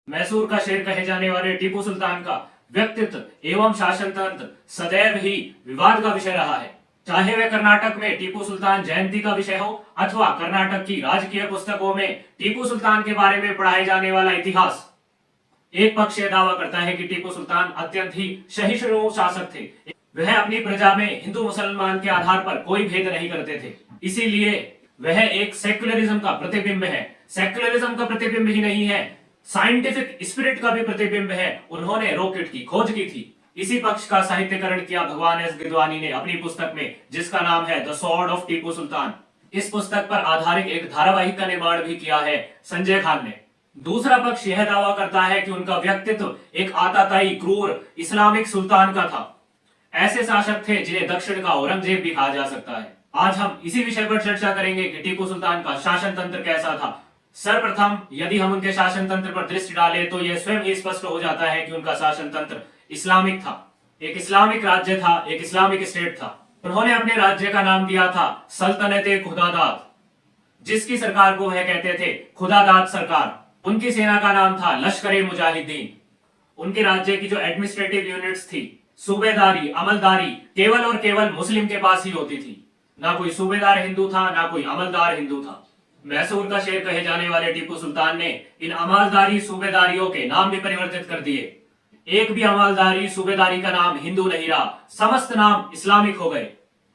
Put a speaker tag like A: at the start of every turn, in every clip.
A: मैसूर का शेर कहे जाने वाले टीपू सुल्तान का व्यक्तित्व एवं शासन तंत्र सदैव ही विवाद का विषय रहा है। चाहे वह कर्नाटक में टीपू सुल्तान जयंती का विषय हो अथवा कर्नाटक की राजकीय पुस्तकों में टीपू सुल्तान के बारे में पढ़ाए जाने वाला इतिहास। एक पक्ष यह दावा करता है कि टीपू सुल्तान अत्यंत ही सहिष्णु शासक थे। वह अपनी प्रजा में हिंदू मुसलमान के आधार पर कोई भेद नहीं करते थे, इसीलिए वह एक सेक्युलरिज्म का प्रतिबिंब है। सेक्युलरिज्म का प्रतिबिंब ही नहीं है, साइंटिफिक स्पिरिट का भी प्रतिबिंब है। उन्होंने रॉकेट की खोज की थी। इसी पक्ष का साहित्यकरण किया भगवान एस गिदवानी ने अपनी पुस्तक में, जिसका नाम है the sword of Tipu Sultan. इस पुस्तक पर आधारित एक धारावाहिक का निर्माण भी किया है संजय खान ने। दूसरा पक्ष यह दावा करता है कि उनका व्यक्तित्व एक आताताई क्रूर इस्लामिक सुल्तान का था। ऐसे शासक थे जिन्हें दक्षिण का औरंगजेब भी कहा जा सकता है। आज हम इसी विषय पर चर्चा करेंगे कि टीपू सुल्तान का शासन तंत्र कैसा था। सर्वप्रथम यदि हम उनके शासन तंत्र पर दृष्टि डालें तो यह स्वयं ही स्पष्ट हो जाता है कि उनका शासन तंत्र इस्लामिक था। एक इस्लामिक राज्य था, एक इस्लामिक स्टेट था। उन्होंने अपने राज्य का नाम दिया था सल्तनते खुदादाद, जिसकी सरकार को वह कहते थे खुदादाद सरकार। उनकी सेना का नाम था लश्कर-ए मुजाहिदीन। उनके राज्य की जो एडमिनिस्ट्रेटिव यूनिट्स थी, सूबेदारी, अमलदारी केवल और केवल मुस्लिम के पास ही होती थी। ना कोई सूबेदार हिंदू था, ना कोई अमलदार हिंदू था। मैसूर का शेर कहे जाने वाले टीपू सुल्तान ने इन अमलदारी सूबेदारियों के नाम भी परिवर्तित कर दिए। एक भी अमलदारी सूबेदारी का नाम हिंदू नहीं रहा, समस्त नाम इस्लामिक हो गए।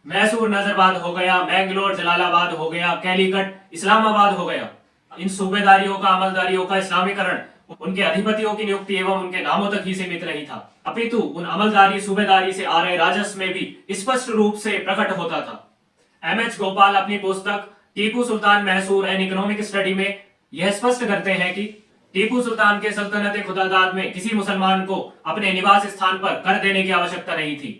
A: मैसूर नजरबाद हो गया, मैंगलोर जलालाबाद हो गया, कैलीकट इस्लामाबाद हो गया। इन सूबेदारियों का, अमलदारियों का इस्लामीकरण उनके अधिपतियों की नियुक्ति एवं उनके नामों तक ही सीमित नहीं था, अपितु उन अमलदारी सूबेदारी से आ रहे राजस्व में भी स्पष्ट रूप से प्रकट होता था। एम.एच. गोपाल अपनी पुस्तक Tipu Sultan Mysore an economic study में यह स्पष्ट करते हैं कि टीपू सुल्तान के सल्तनत खुदादाद में किसी मुसलमान को अपने निवास स्थान पर कर देने की आवश्यकता नहीं थी।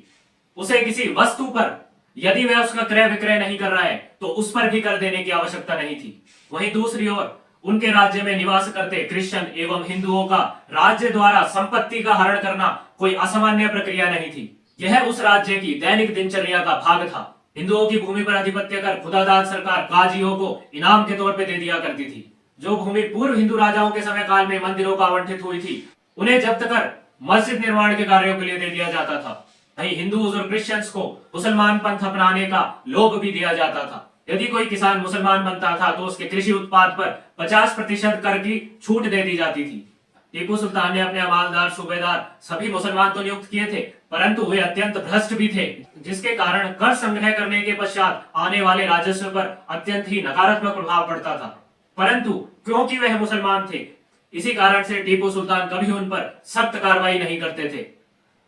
A: उसे किसी वस्तु पर यदि वह उसका क्रय विक्रय नहीं कर रहा है तो उस पर भी कर देने की आवश्यकता नहीं थी। वहीं दूसरी ओर उनके राज्य में निवास करते क्रिश्चियन एवं हिंदुओं का राज्य द्वारा संपत्ति का हरण करना कोई असामान्य प्रक्रिया नहीं थी। यह उस राज्य की दैनिक दिनचर्या का भाग था। हिंदुओं की भूमि पर आधिपत्य कर खुदादाद सरकार काजियों को इनाम के तौर पर दे दिया करती थी। जो भूमि पूर्व हिंदू राजाओं के समय काल में मंदिरों को आवंटित हुई थी, उन्हें जब्त कर मस्जिद निर्माण के कार्यों के लिए दे दिया जाता था। वहीं हिंदूज और क्रिश्चियंस को मुसलमान पंथ अपनाने का लोभ भी दिया जाता था। यदि कोई किसान मुसलमान बनता था तो उसके कृषि उत्पाद पर 50% कर की छूट दे दी जाती थी। टीपू सुल्तान ने अपने अमालदार, सूबेदार सभी मुसलमान तो नियुक्त किए थे, परंतु वे अत्यंत भ्रष्ट भी थे, जिसके कारण कर संग्रह करने के पश्चात आने वाले राजस्व पर अत्यंत ही नकारात्मक प्रभाव पड़ता था। परंतु क्योंकि वह मुसलमान थे, इसी कारण से टीपू सुल्तान कभी उन पर सख्त कार्रवाई नहीं करते थे।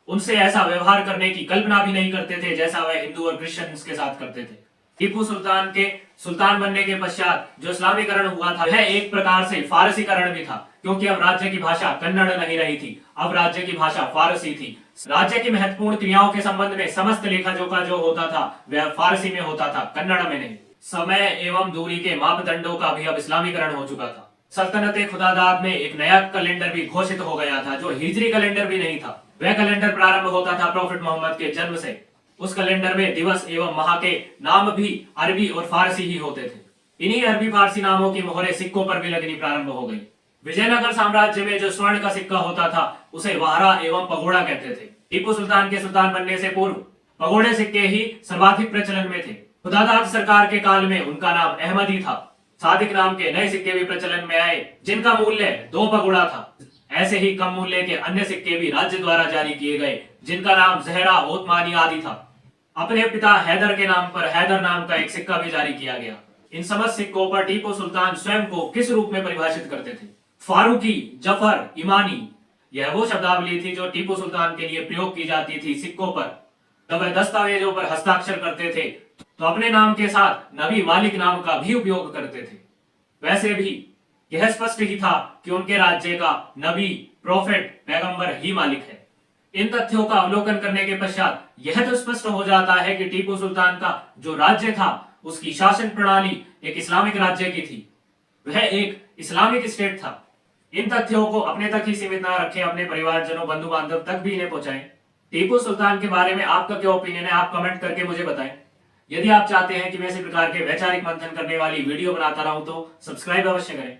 A: उनसे ऐसा व्यवहार करने की कल्पना भी नहीं करते थे जैसा वह हिंदू और क्रिश्चियंस के साथ करते थे। टीपू सुल्तान के सुल्तान बनने के पश्चात जो इस्लामीकरण हुआ था वह एक प्रकार से फारसीकरण भी था, क्योंकि अब राज्य की भाषा कन्नड़ नहीं रही थी, अब राज्य की भाषा फारसी थी। राज्य की महत्वपूर्ण क्रियाओं के संबंध में समस्त लेखा जोखा जो होता था वह फारसी में होता था, कन्नड़ में नहीं। समय एवं दूरी के मापदंडों का भी अब इस्लामीकरण हो चुका था। सल्तनत खुदादाद में एक नया कैलेंडर भी घोषित हो गया था, जो हिजरी कैलेंडर भी नहीं था। वह कैलेंडर प्रारंभ होता था प्रॉफिट मोहम्मद के जन्म से। उस कैलेंडर में दिवस एवं माह के नाम भी अरबी और फारसी ही होते थे। इन्हीं अरबी फारसी नामों की मोहरें सिक्कों पर भी लगनी प्रारंभ हो गई। विजयनगर साम्राज्य में जो स्वर्ण का सिक्का होता था उसे वाहरा एवं पगोड़ा कहते थे। टीपू सुल्तान के सुल्तान बनने से पूर्व पगोड़े सिक्के ही सर्वाधिक प्रचलन में थे। खुदादाद सरकार के काल में उनका नाम अहमदी था। सादिक नाम के नए सिक्के भी प्रचलन में आए, जिनका मूल्य 2 पगोड़ा था। ऐसे ही कम मूल्य के अन्य सिक्के भी राज्य द्वारा जारी किए गए, जिनका नाम जहरा, ओस्मानी आदि था। अपने पिता हैदर के नाम पर हैदर नाम का एक सिक्का भी जारी किया गया। इन समस्त सिक्कों पर टीपू सुल्तान स्वयं को किस रूप में परिभाषित करते थे? फारूकी, जफर, इमानी, यह वो शब्दावली थी जो टीपू सुल्तान के लिए प्रयोग की जाती थी सिक्कों पर। जब वह दस्तावेजों पर हस्ताक्षर करते थे तो अपने नाम के साथ नबी मालिक नाम का भी उपयोग करते थे। वैसे भी यह स्पष्ट ही था कि उनके राज्य का नबी, प्रोफेट, पैगंबर ही मालिक है। इन तथ्यों का अवलोकन करने के पश्चात यह तो स्पष्ट हो जाता है कि टीपू सुल्तान का जो राज्य था उसकी शासन प्रणाली एक इस्लामिक राज्य की थी, वह एक इस्लामिक स्टेट था। इन तथ्यों को अपने तक ही सीमित न रखें, अपने परिवारजनों, बंधु बांधव तक भी इन्हें पहुंचाएं। टीपू सुल्तान के बारे में आपका क्या ओपिनियन है, आप कमेंट करके मुझे बताएं। यदि आप चाहते हैं कि मैं इसी प्रकार के वैचारिक मंथन करने वाली वीडियो बनाता रहूं तो सब्सक्राइब अवश्य करें।